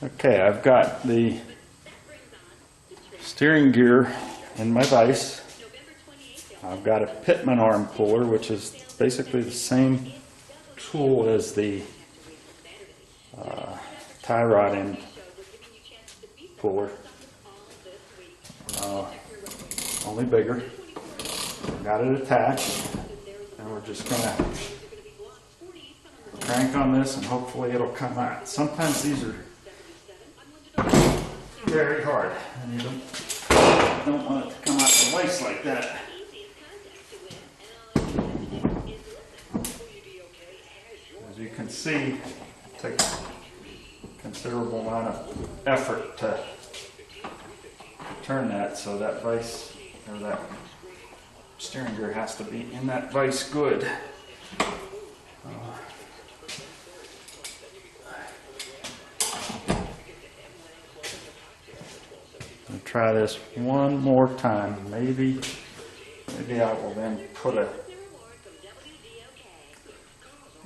Okay, I've got the steering gear in my vise. I've got a Pitman arm puller, which is basically the same tool as the tie rod end puller, only bigger. Got it attached, and we're just going to crank on this and hopefully it'll come out. Sometimes these are very hard and you don't want it to come out of the vise like that. As you can see, it takes a considerable amount of effort to turn that, so that vise or that steering gear has to be in that vise good. I'll try this one more time. Maybe I will then put a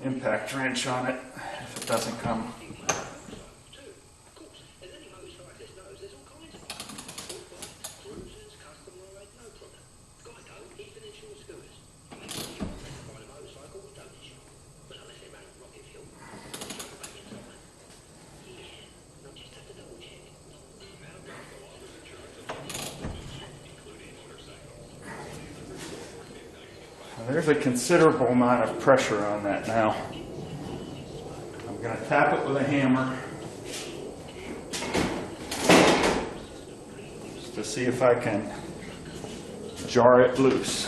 impact wrench on it if it doesn't come. There's a considerable amount of pressure on that now. I'm going to tap it with a hammer just to see if I can jar it loose.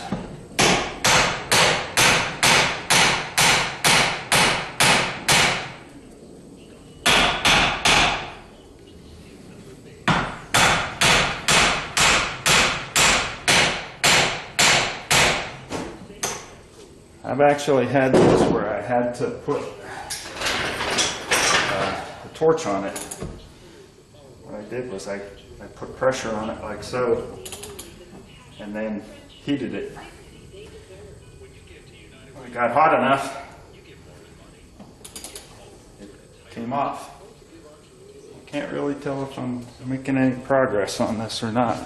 I've actually had this where I had to put a torch on it. What I did was I put pressure on it like so, and then heated it. When it got hot enough, it came off. I can't really tell if I'm making any progress on this or not.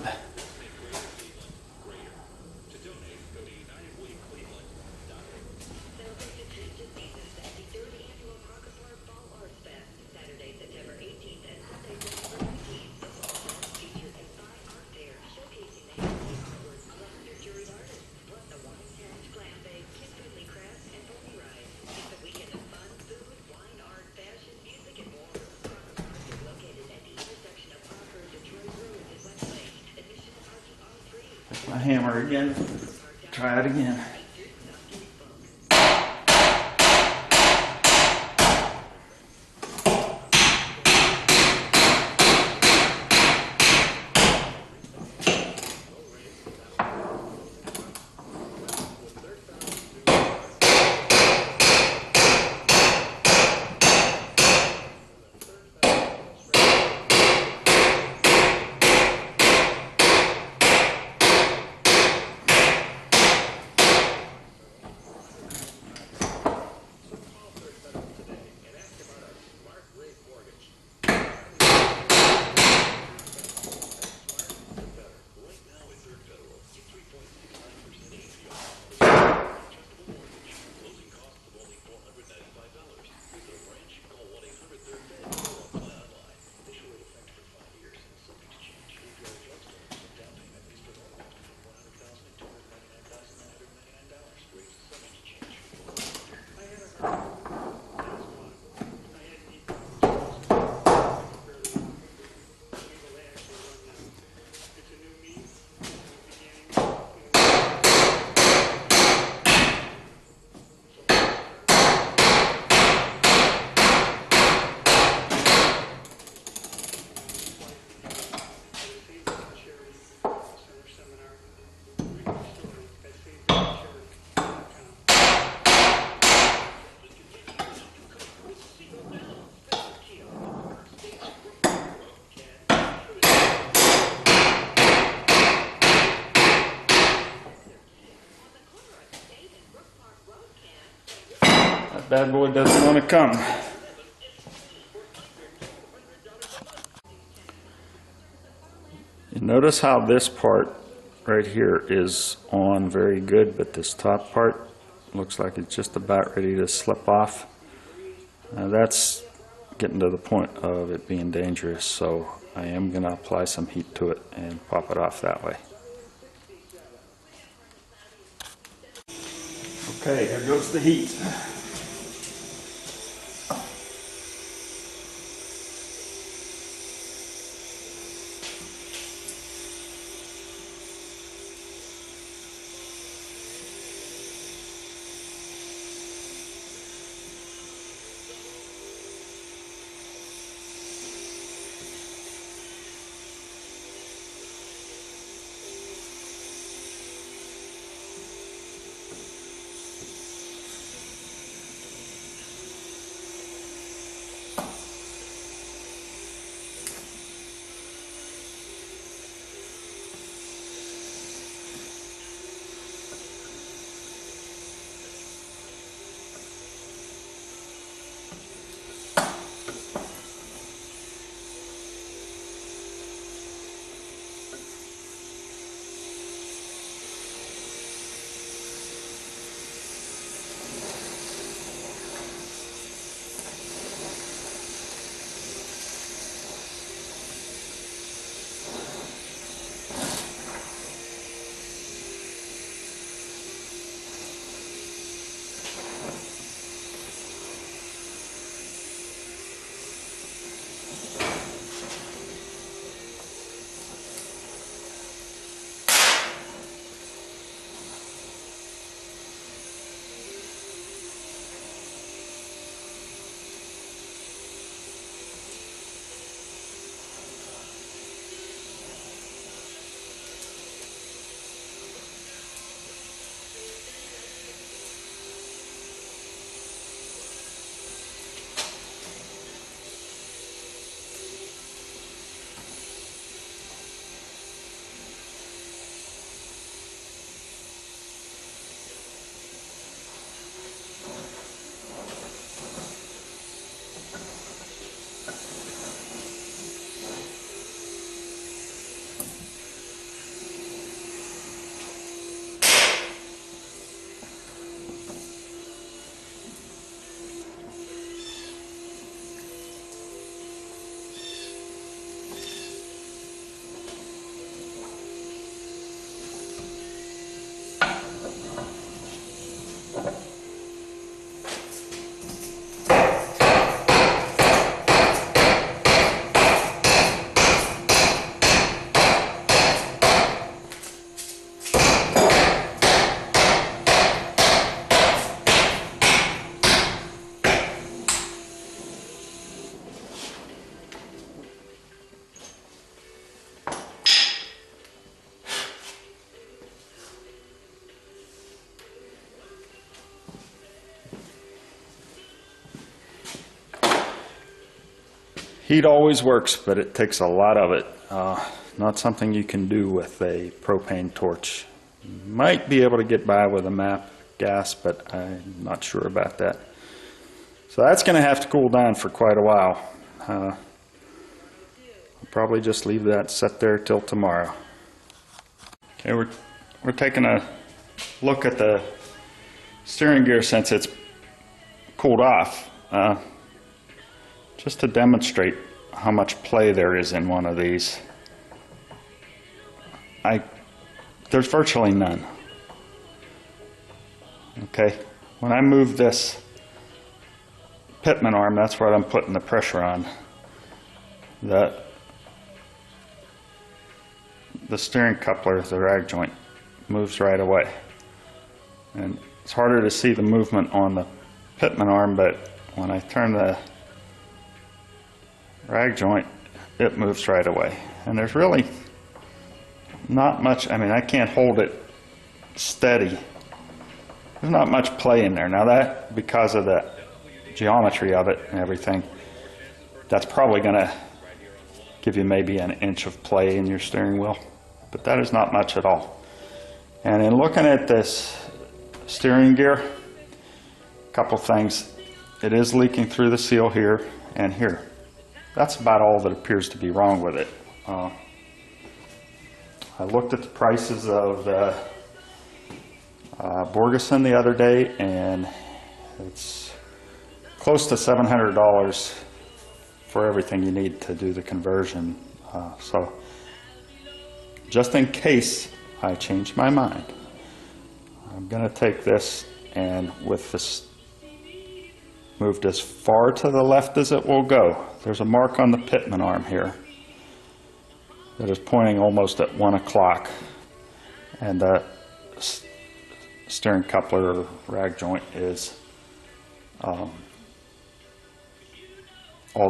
My hammer again. Try it again. That bad boy doesn't want to come. Notice how this part right here is on very good, but this top part looks like it's just about ready to slip off. That's getting to the point of it being dangerous, so I am going to apply some heat to it and pop it off that way. Okay, here goes the heat. Heat always works, but it takes a lot of it. Not something you can do with a propane torch. You might be able to get by with a MAP gas, but I'm not sure about that. So that's going to have to cool down for quite a while. I'll probably just leave that set there till tomorrow. Okay, we're taking a look at the steering gear since it's cooled off. Just to demonstrate how much play there is in one of these. There's virtually none. Okay, when I move this Pitman arm, that's what I'm putting the pressure on. The steering coupler, the rag joint, moves right away. And it's harder to see the movement on the Pitman arm, but when I turn the rag joint, it moves right away. And there's really not much, I mean, I can't hold it steady. There's not much play in there. Now that, because of the geometry of it and everything, that's probably going to give you maybe an inch of play in your steering wheel, but that is not much at all. And in looking at this steering gear, a couple things. It is leaking through the seal here and here. That's about all that appears to be wrong with it. I looked at the prices of the Borgeson the other day, and it's close to $700 for everything you need to do the conversion. So just in case I change my mind, I'm going to take this and with this moved as far to the left as it will go. There's a mark on the Pitman arm here that is pointing almost at 1 o'clock, and the steering coupler or rag joint is all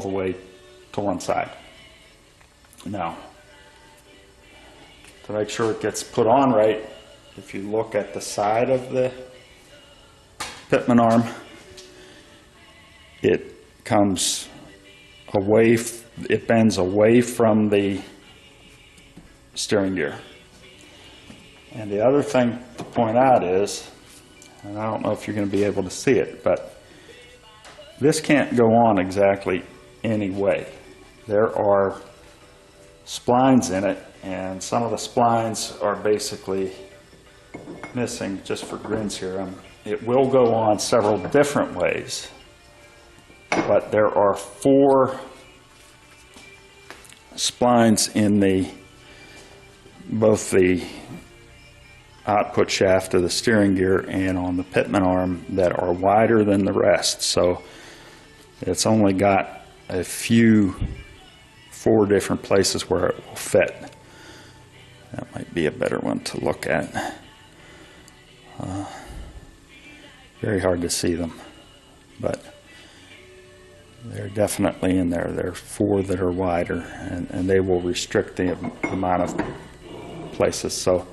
the way to one side. Now, to make sure it gets put on right, if you look at the side of the Pitman arm, it comes away, it bends away from the steering gear. And the other thing to point out is, and I don't know if you're going to be able to see it, but this can't go on exactly any way. There are splines in it, and some of the splines are basically missing. Just for grins here, it will go on several different ways, but there are 4 splines in both the output shaft of the steering gear and on the Pitman arm that are wider than the rest. So it's only got a few 4 different places where it will fit. That might be a better one to look at. Very hard to see them, but they're definitely in there. There are 4 that are wider, and they will restrict the amount of places. So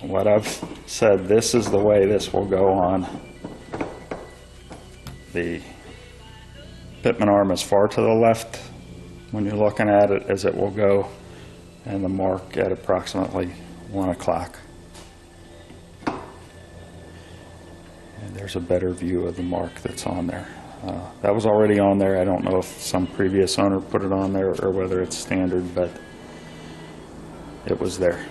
what I've said, this is the way this will go on the Pitman arm as far to the left when you're looking at it as it will go, and the mark at approximately 1 o'clock. And there's a better view of the mark that's on there. That was already on there. I don't know if some previous owner put it on there or whether it's standard, but it was there.